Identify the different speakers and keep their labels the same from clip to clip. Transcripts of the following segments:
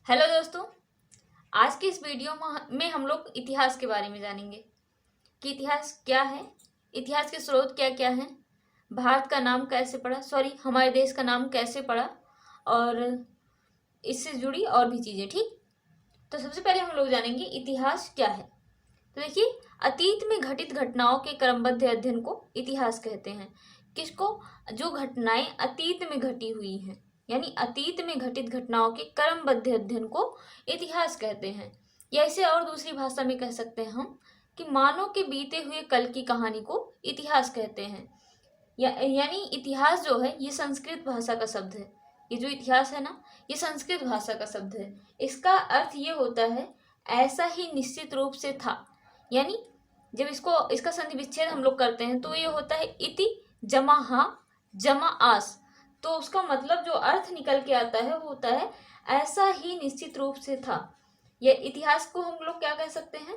Speaker 1: Hello दोस्तों। आज के इस वीडियो में हम लोग इतिहास के बारे में जानेंगे कि इतिहास क्या है, इतिहास के स्रोत क्या क्या हैं, भारत का नाम कैसे पड़ा, हमारे देश का नाम कैसे पड़ा और इससे जुड़ी और भी चीज़ें। ठीक, तो सबसे पहले हम लोग जानेंगे इतिहास क्या है। तो देखिए, अतीत में घटित घटनाओं के क्रमबद्ध अध्ययन को इतिहास कहते हैं। किसको? जो घटनाएं अतीत में घटी हुई हैं, यानी अतीत में घटित घटनाओं के क्रमबद्ध अध्ययन को इतिहास कहते हैं। या इसे और दूसरी भाषा में कह सकते हैं हम कि मानव के बीते हुए कल की कहानी को इतिहास कहते हैं। यानी इतिहास जो है ये संस्कृत भाषा का शब्द है। ये जो इतिहास है ना, ये संस्कृत भाषा का शब्द है। इसका अर्थ ये होता है ऐसा ही निश्चित रूप से था। यानी जब इसका संधि विच्छेद हम लोग करते हैं तो ये होता है इति जमा हा जमा आस। तो उसका मतलब जो अर्थ निकल के आता है वो होता है ऐसा ही निश्चित रूप से था। यह इतिहास को हम लोग क्या कह सकते हैं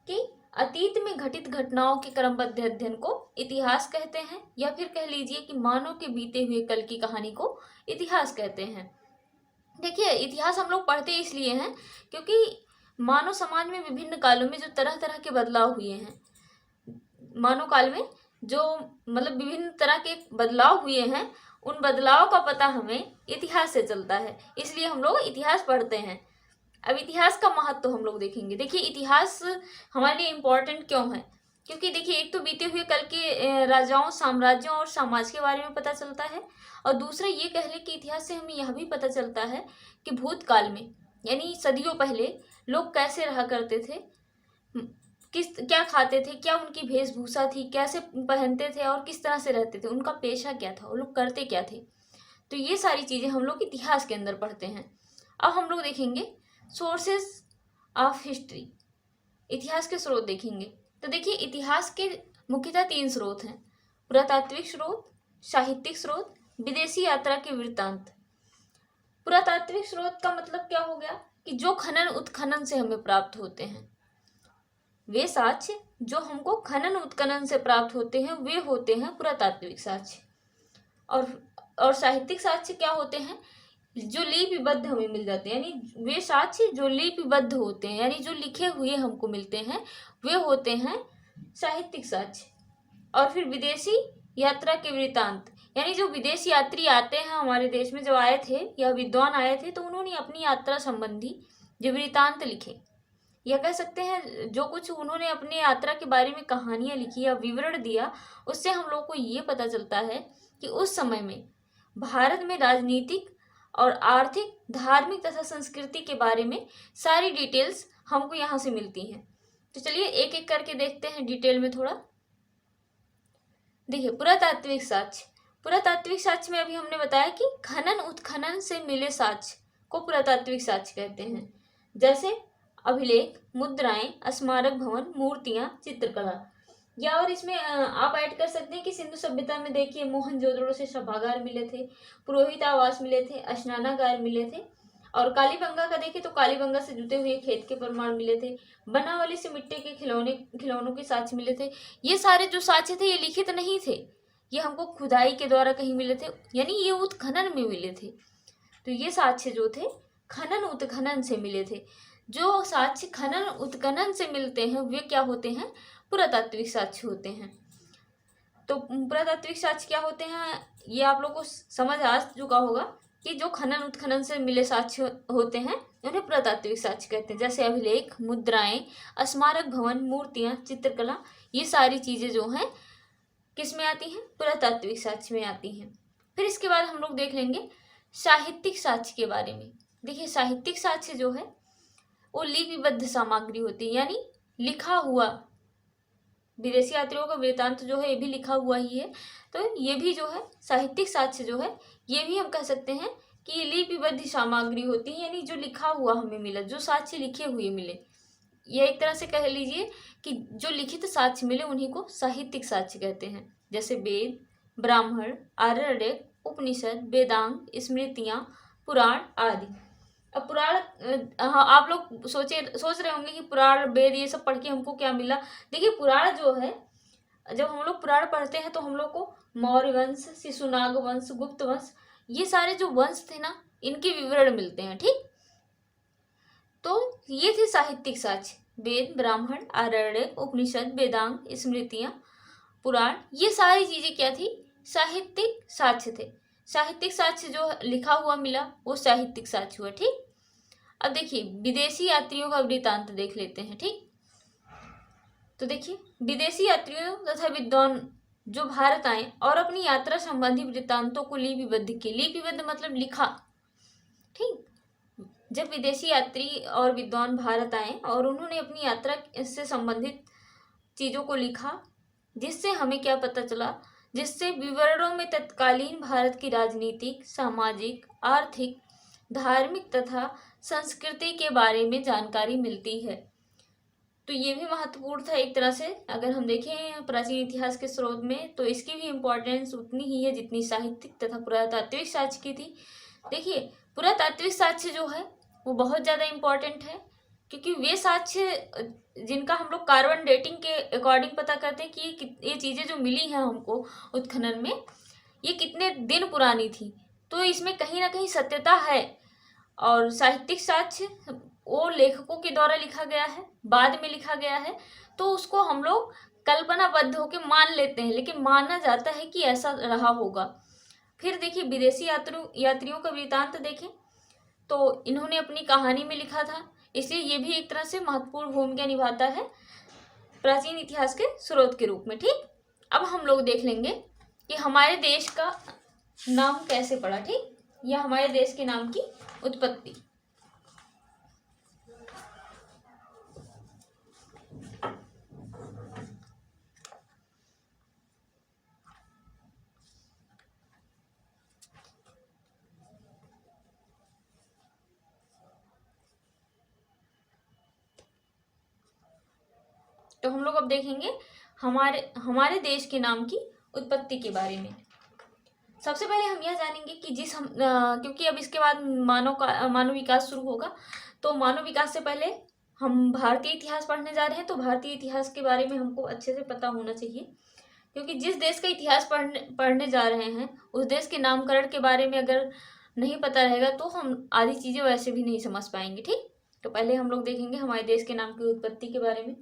Speaker 1: कि अतीत में घटित घटनाओं के क्रमबद्ध अध्ययन को इतिहास कहते हैं, या फिर कह लीजिए कि मानव के बीते हुए कल की कहानी को इतिहास कहते हैं। देखिए, इतिहास हम लोग पढ़ते इसलिए हैं क्योंकि मानव समाज में विभिन्न कालों में जो तरह तरह के बदलाव हुए हैं, मानव काल में जो विभिन्न तरह के बदलाव हुए हैं, उन बदलाव का पता हमें इतिहास से चलता है। इसलिए हम लोग इतिहास पढ़ते हैं। अब इतिहास का महत्व तो हम लोग देखेंगे। देखिए, इतिहास हमारे लिए इम्पोर्टेंट क्यों है? क्योंकि देखिए, एक तो बीते हुए कल के राजाओं, साम्राज्यों और समाज के बारे में पता चलता है, और दूसरा ये कह ले कि इतिहास से हमें यह भी पता चलता है कि भूतकाल में, यानी सदियों पहले लोग कैसे रहा करते थे, क्या खाते थे, क्या उनकी वेशभूषा थी, कैसे पहनते थे और किस तरह से रहते थे, उनका पेशा क्या था, वो लोग करते क्या थे। तो ये सारी चीज़ें हम लोग इतिहास के अंदर पढ़ते हैं। अब हम लोग देखेंगे सोर्सेस ऑफ हिस्ट्री। इतिहास के स्रोत देखेंगे। तो देखिए, इतिहास के मुख्यतः 3 स्रोत हैं: पुरातात्विक स्रोत, साहित्यिक स्रोत, विदेशी यात्रा के वृत्तांत। पुरातात्विक स्रोत का मतलब क्या हो गया कि जो खनन उत्खनन से हमें प्राप्त होते हैं, वे साक्ष्य जो हमको खनन उत्खनन से प्राप्त होते हैं वे होते हैं पुरातात्विक साक्ष्य। और साहित्यिक साक्ष्य क्या होते हैं? जो लिपिबद्ध हमें मिल जाते हैं, यानी वे साक्ष्य जो लिपिबद्ध होते हैं, यानी जो लिखे हुए हमको मिलते हैं, वे होते हैं साहित्यिक साक्ष्य। और फिर विदेशी यात्रा के वृत्तांत, यानी जो विदेशी यात्री आते हैं हमारे देश में, जब आए थे या विद्वान आए थे, तो उन्होंने अपनी यात्रा संबंधी जो वृत्तांत लिखे, या कह सकते हैं जो कुछ उन्होंने अपने यात्रा के बारे में कहानियां लिखी या विवरण दिया, उससे हम लोग को ये पता चलता है कि उस समय में भारत में राजनीतिक और आर्थिक, धार्मिक तथा संस्कृति के बारे में सारी डिटेल्स हमको यहाँ से मिलती हैं। तो चलिए एक एक करके देखते हैं डिटेल में थोड़ा। देखिए, पुरातात्विक साक्ष्य। पुरातात्विक साक्ष्य में अभी हमने बताया कि खनन उत्खनन से मिले साक्ष्य को पुरातात्विक साक्ष्य कहते हैं। जैसे अभिलेख, मुद्राएं, स्मारक भवन, मूर्तियां, चित्रकला। या और इसमें आप ऐड कर सकते हैं कि सिंधु सभ्यता में देखिए मोहनजोदड़ो से सभागार मिले थे, पुरोहित आवास मिले थे, स्नानागार मिले थे। और कालीबंगा का देखें तो कालीबंगा से जुटे हुए खेत के प्रमाण मिले थे। बनावली से मिट्टी के खिलौनों के साक्ष्य मिले थे। ये सारे जो साक्ष्य थे ये लिखित नहीं थे, ये हमको खुदाई के द्वारा कहीं मिले थे, यानी ये उत्खनन में मिले थे। तो ये साक्ष्य जो थे खनन उत्खनन से मिले थे। जो साक्ष्य खनन उत्खनन से मिलते हैं वे क्या होते हैं? पुरातात्विक साक्ष्य होते हैं। तो पुरातात्विक साक्ष्य क्या होते हैं ये आप लोग को समझ आ चुका होगा कि जो खनन उत्खनन से मिले साक्ष्य होते हैं उन्हें पुरातात्विक साक्ष्य कहते हैं। जैसे अभिलेख, मुद्राएं, स्मारक भवन, मूर्तियां, चित्रकला, ये सारी चीजें जो हैं किस में आती हैं? पुरातात्विक साक्ष्य में आती हैं। फिर इसके बाद हम लोग देख लेंगे साहित्यिक साक्ष्य के बारे में। देखिए, साहित्यिक साक्ष्य जो है वो लिपिबद्ध सामग्री होती है, यानी लिखा हुआ। विदेशी यात्रियों का वृत्तांत जो है ये भी लिखा हुआ ही है, तो ये भी जो है साहित्यिक साक्ष्य जो है ये भी हम कह सकते हैं कि ये लिपिबद्ध सामग्री होती है, यानी जो लिखा हुआ हमें मिला, जो साक्ष्य लिखे हुए मिले। ये एक तरह से कह लीजिए कि जो लिखित साक्ष्य मिले उन्हीं को साहित्यिक साक्ष्य कहते हैं। जैसे वेद, ब्राह्मण, आर्यरेख, उपनिषद, वेदांग, स्मृतियां, पुराण आदि। अब पुराण, हाँ, आप लोग सोच रहे होंगे कि पुराण, वेद ये सब पढ़ के हमको क्या मिला। देखिए, पुराण जो है, जब हम लोग पुराण पढ़ते हैं तो हम लोग को मौर्य वंश, शिशुनाग वंश, गुप्त वंश, ये सारे जो वंश थे ना, इनके विवरण मिलते हैं। ठीक, तो ये थे साहित्यिक साक्ष्य, वेद, ब्राह्मण, आरण्यक, उपनिषद, वेदांग, स्मृतियां, पुराण, ये सारी चीजें क्या थी? साहित्यिक साक्ष्य थे। साहित्यिक साक्ष्य जो लिखा हुआ मिला वो साहित्यिक साक्ष्य हुआ। ठीक, अब देखिए विदेशी यात्रियों का वृत्तांत देख लेते हैं। ठीक, तो देखिए विदेशी यात्रियों तथा विद्वान जो भारत आए और अपनी यात्रा संबंधी वृत्तांतों को लिपिबद्ध किए। लिपिबद्ध मतलब लिखा। ठीक, जब विदेशी यात्री और विद्वान भारत आए और उन्होंने अपनी यात्रा से संबंधित चीजों को लिखा, जिससे हमें क्या पता चला, जिससे विवरणों में तत्कालीन भारत की राजनीतिक, सामाजिक, आर्थिक, धार्मिक तथा संस्कृति के बारे में जानकारी मिलती है। तो ये भी महत्वपूर्ण था एक तरह से। अगर हम देखें प्राचीन इतिहास के स्रोत में तो इसकी भी इम्पोर्टेंस उतनी ही है जितनी साहित्यिक तथा पुरातात्विक साक्ष्य की थी। देखिए पुरातात्विक साक्ष्य जो है वो बहुत ज़्यादा इम्पोर्टेंट है, क्योंकि वे साक्ष्य जिनका हम लोग कार्बन डेटिंग के अकॉर्डिंग पता करते हैं कि ये चीज़ें जो मिली हैं हमको उत्खनन में, ये कितने दिन पुरानी थी, तो इसमें कहीं ना कहीं सत्यता है। और साहित्यिक साक्ष्य वो लेखकों के द्वारा लिखा गया है, बाद में लिखा गया है, तो उसको हम लोग कल्पनाबद्ध होकर मान लेते हैं, लेकिन माना जाता है कि ऐसा रहा होगा। फिर देखिए विदेशी यात्रियों का वृत्तांत देखें तो इन्होंने अपनी कहानी में लिखा था, इसलिए ये भी एक तरह से महत्वपूर्ण भूमिका निभाता है प्राचीन इतिहास के स्रोत के रूप में। ठीक, अब हम लोग देख लेंगे कि हमारे देश का नाम कैसे पड़ा। ठीक, या हमारे देश के नाम की उत्पत्ति। तो हम लोग अब देखेंगे हमारे देश के नाम की उत्पत्ति के बारे में। सबसे पहले हम यह जानेंगे कि क्योंकि अब इसके बाद मानव विकास शुरू होगा, तो मानव विकास से पहले हम भारतीय इतिहास पढ़ने जा रहे हैं, तो भारतीय इतिहास के बारे में हमको अच्छे से पता होना चाहिए, क्योंकि जिस देश का इतिहास पढ़ने जा रहे हैं उस देश के नामकरण के बारे में अगर नहीं पता रहेगा तो हम आधी चीज़ें वैसे भी नहीं समझ पाएंगे। ठीक, तो पहले हम लोग देखेंगे हमारे देश के नाम की उत्पत्ति के बारे में।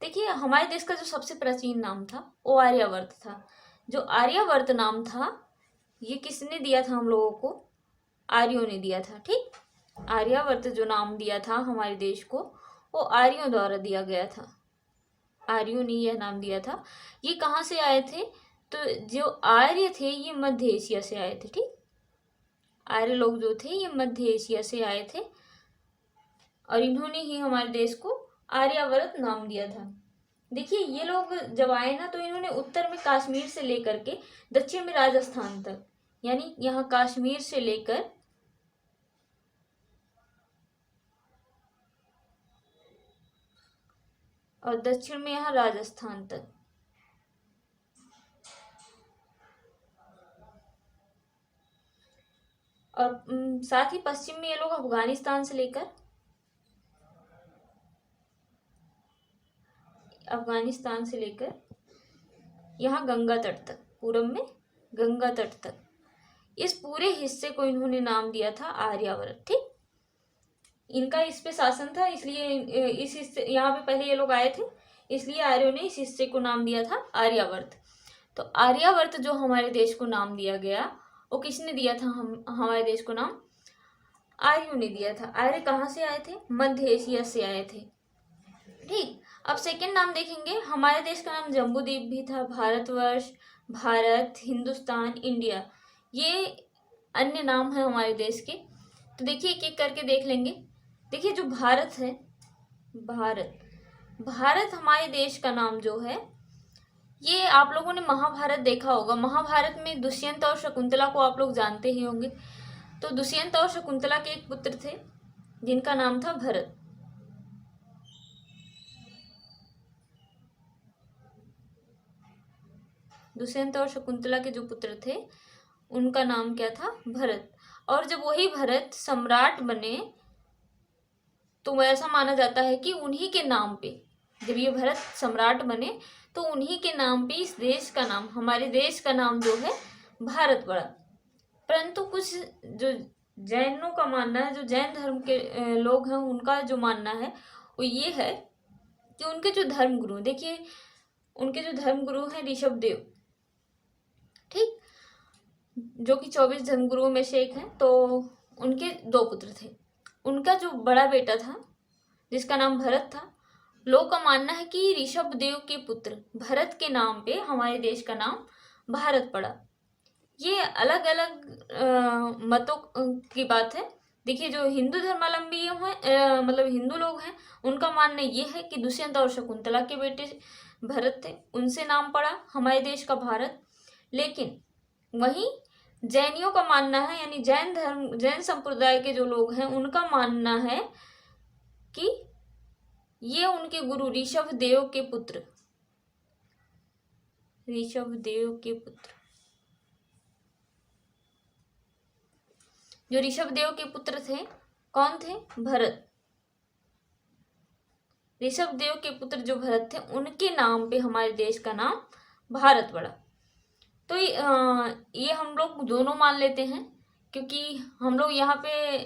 Speaker 1: देखिए हमारे देश का जो सबसे प्राचीन नाम था वो आर्यावर्त था। जो आर्यावर्त नाम था ये किसने दिया था हम लोगों को? आर्यों ने दिया था। ठीक, आर्यावर्त जो नाम दिया था हमारे देश को वो आर्यों द्वारा दिया गया था। आर्यों ने यह नाम दिया था। ये कहाँ से आए थे? तो जो आर्य थे ये मध्य एशिया से आए थे। ठीक, आर्य लोग जो थे ये मध्य एशिया से आए थे और इन्होंने ही हमारे देश को आर्यावर्त नाम दिया था। देखिए ये लोग जब आए ना तो इन्होंने उत्तर में कश्मीर से लेकर के दक्षिण में राजस्थान तक, यानी यहाँ कश्मीर से लेकर और दक्षिण में यहाँ राजस्थान तक, और साथ ही पश्चिम में ये लोग अफगानिस्तान से लेकर यहाँ गंगा तट तक, पूरब में गंगा तट तक, इस पूरे हिस्से को इन्होंने नाम दिया था आर्यावर्त। ठीक, इनका इस पे शासन था, इसलिए इस हिस्से यहाँ पे पहले ये लोग आए थे, इसलिए आर्यों ने इस हिस्से को नाम दिया था आर्यावर्त। तो आर्यावर्त जो हमारे देश को नाम दिया गया वो किसने दिया था? हमारे देश को नाम आर्यों ने दिया था। आर्य कहाँ से आए थे? मध्य एशिया से आए थे। ठीक, अब सेकंड नाम देखेंगे। हमारे देश का नाम जम्बूद्वीप भी था, भारतवर्ष, भारत, हिंदुस्तान, इंडिया, ये अन्य नाम है हमारे देश के। तो देखिए एक एक करके देख लेंगे। देखिए जो भारत है, भारत हमारे देश का नाम जो है, ये आप लोगों ने महाभारत देखा होगा। महाभारत में दुष्यंत और शकुंतला को आप लोग जानते ही होंगे। तो दुष्यंत और शकुंतला के एक पुत्र थे जिनका नाम था भरत। दुष्यंत और शकुंतला के जो पुत्र थे उनका नाम क्या था? भरत। और जब वही भरत सम्राट बने तो ऐसा माना जाता है कि उन्हीं के नाम पे, जब ये भरत सम्राट बने तो उन्हीं के नाम पे इस देश का नाम, हमारे देश का नाम जो है भारत पड़ा। परंतु कुछ जो जैनों का मानना है, जो जैन धर्म के लोग हैं, उनका जो मानना है वो ये है कि उनके जो धर्म गुरु, देखिए उनके जो धर्म गुरु हैं ऋषभ देव, ठीक, जो कि 24 धर्म गुरुओं में से एक हैं। तो उनके 2 पुत्र थे। उनका जो बड़ा बेटा था जिसका नाम भरत था, लोगों का मानना है कि ऋषभ देव के पुत्र भरत के नाम पे हमारे देश का नाम भारत पड़ा। ये अलग अलग मतों की बात है। देखिए जो हिंदू धर्मावलंबी हैं, मतलब हिंदू लोग हैं, उनका मानना ये है कि दुष्यंत और शकुंतला के बेटे भरत थे, उनसे नाम पड़ा हमारे देश का भारत। लेकिन वहीं जैनियों का मानना है, यानी जैन संप्रदाय के जो लोग हैं, उनका मानना है कि ये उनके गुरु ऋषभ देव के पुत्र जो ऋषभ देव के पुत्र थे, कौन थे? भरत। ऋषभ देव के पुत्र जो भरत थे, उनके नाम पे हमारे देश का नाम भारत पड़ा। तो ये हम लोग दोनों मान लेते हैं, क्योंकि हम लोग यहाँ पे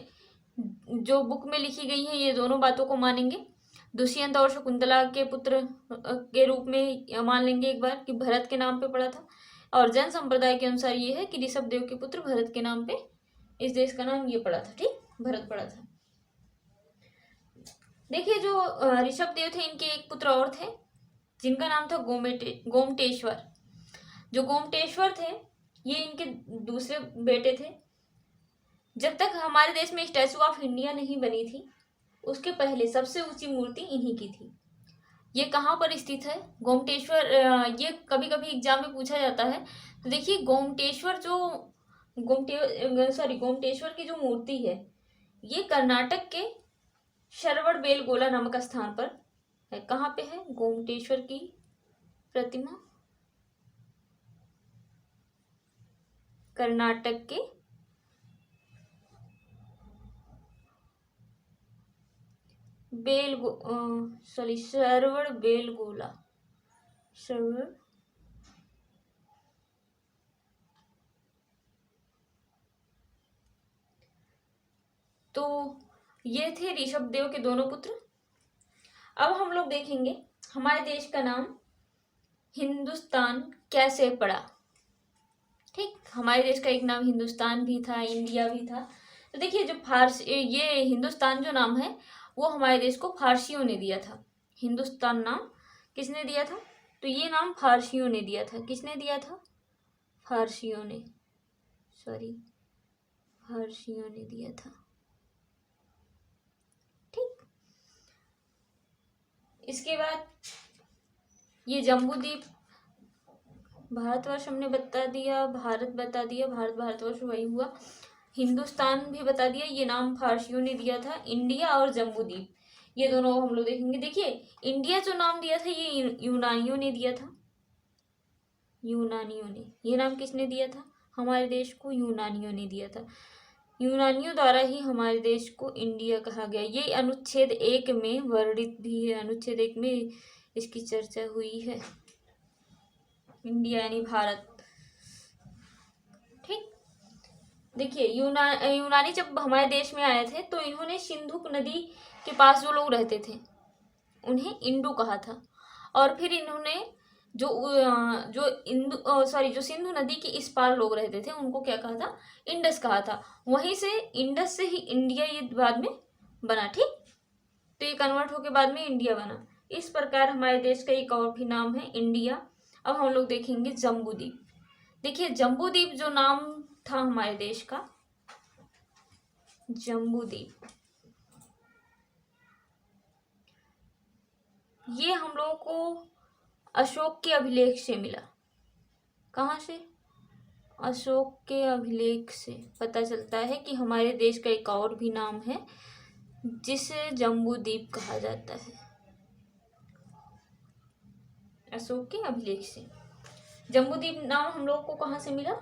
Speaker 1: जो बुक में लिखी गई है ये दोनों बातों को मानेंगे। दुष्यंत और शकुंतला के पुत्र के रूप में मान लेंगे एक बार कि भरत के नाम पे पड़ा था, और जैन संप्रदाय के अनुसार ये है कि ऋषभ देव के पुत्र भरत के नाम पे इस देश का नाम ये पड़ा था, ठीक, भरत पड़ा था। देखिए जो ऋषभ देव थे, इनके एक पुत्र और थे जिनका नाम था गोमटेश्वर। जो गोमटेश्वर थे ये इनके दूसरे बेटे थे। जब तक हमारे देश में स्टैचू ऑफ इंडिया नहीं बनी थी, उसके पहले सबसे ऊंची मूर्ति इन्हीं की थी। ये कहाँ पर स्थित है गोमटेश्वर? ये कभी कभी एग्जाम में पूछा जाता है। तो देखिए गोमटेश्वर की जो मूर्ति है, ये कर्नाटक के शरवड़ बेलगोला नामक स्थान पर है। कहाँ पे है गोमटेश्वर की प्रतिमा? कर्नाटक के शरवड़ बेलगोला, तो ये थे ऋषभ देव के दोनों पुत्र। अब हम लोग देखेंगे हमारे देश का नाम हिंदुस्तान कैसे पड़ा। ठीक, हमारे देश का एक नाम हिंदुस्तान भी था, इंडिया भी था। तो देखिए जो ये हिंदुस्तान जो नाम है वो हमारे देश को फारसियों ने दिया था। हिंदुस्तान नाम किसने दिया था? तो ये नाम फारसियों ने दिया था। किसने दिया था? फारसियों ने दिया था। ठीक, इसके बाद ये जम्बूद्वीप, भारतवर्ष हमने बता दिया, भारत बता दिया, भारतवर्ष वही हुआ। हिंदुस्तान भी बता दिया, ये नाम फारसियों ने दिया था। इंडिया और जम्बूद्वीप ये दोनों हम लोग देखेंगे। देखिए इंडिया जो नाम दिया था ये यूनानियों ने दिया था। यूनानियों ने, ये नाम किसने दिया था? हमारे देश को यूनानियों ने दिया था। यूनानियों द्वारा ही हमारे देश को इंडिया कहा गया। ये अनुच्छेद 1 में वर्णित भी है। अनुच्छेद 1 में इसकी चर्चा हुई है। इंडिया यानी भारत। ठीक, देखिए यूनानी जब हमारे देश में आए थे तो इन्होंने सिंधु नदी के पास जो लोग रहते थे उन्हें इंडू कहा था, और फिर इन्होंने जो सिंधु नदी के इस पार लोग रहते थे उनको क्या कहा था? इंडस कहा था। वहीं से इंडस से ही इंडिया ये बाद में बना। ठीक, तो ये कन्वर्ट होके बाद में इंडिया बना। इस प्रकार हमारे देश का एक और भी नाम है इंडिया। अब हम लोग देखेंगे जम्बूद्वीप। देखिए जम्बूद्वीप जो नाम था हमारे देश का, जम्बूद्वीप, ये हम लोगों को अशोक के अभिलेख से मिला। कहाँ से? अशोक के अभिलेख से पता चलता है कि हमारे देश का एक और भी नाम है जिसे जम्बूद्वीप कहा जाता है। अशोक के अभिलेख से जम्बूद्वीप नाम हम लोग को कहाँ से मिला?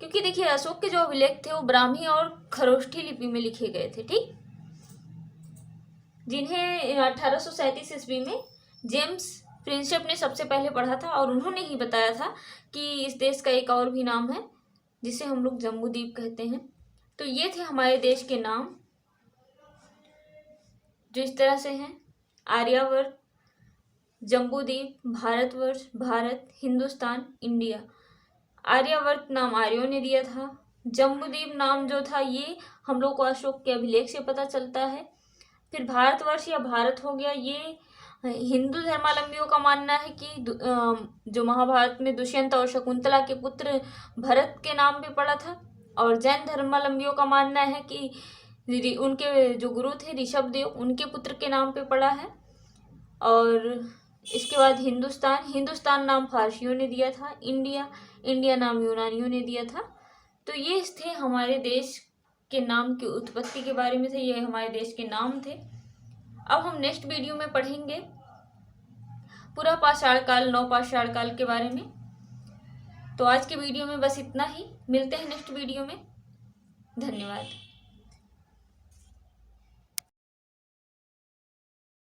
Speaker 1: क्योंकि देखिए अशोक के जो अभिलेख थे वो ब्राह्मी और खरोष्ठी लिपि में लिखे गए थे। ठीक, जिन्हें 1837 ईस्वी में जेम्स प्रिंसेप ने सबसे पहले पढ़ा था, और उन्होंने ही बताया था कि इस देश का एक और भी नाम है जिसे हम लोग जम्बूद्वीप कहते हैं। तो ये थे हमारे देश के नाम, जो इस तरह से हैं: आर्यावर्त, जम्बूद्वीप, भारतवर्ष, भारत, हिंदुस्तान, इंडिया। आर्यावर्त नाम आर्यों ने दिया था। जम्बूद्वीप नाम जो था ये हम लोग को अशोक के अभिलेख से पता चलता है। फिर भारतवर्ष या भारत हो गया, ये हिंदू धर्मावलंबियों का मानना है कि जो महाभारत में दुष्यंत और शकुंतला के पुत्र भरत के नाम पे पड़ा था। और जैन धर्मावलंबियों का मानना है कि उनके जो गुरु थे ऋषभदेव, उनके पुत्र के नाम पे पड़ा है। और इसके बाद हिंदुस्तान नाम फारसियों ने दिया था। इंडिया नाम यूनानियों ने दिया था। तो ये थे हमारे देश के नाम की उत्पत्ति के बारे में थे, ये हमारे देश के नाम थे। अब हम नेक्स्ट वीडियो में पढ़ेंगे पूरा पाषाण काल, नवपाषाण काल के बारे में। तो आज के वीडियो में बस इतना ही, मिलते हैं नेक्स्ट वीडियो में। धन्यवाद।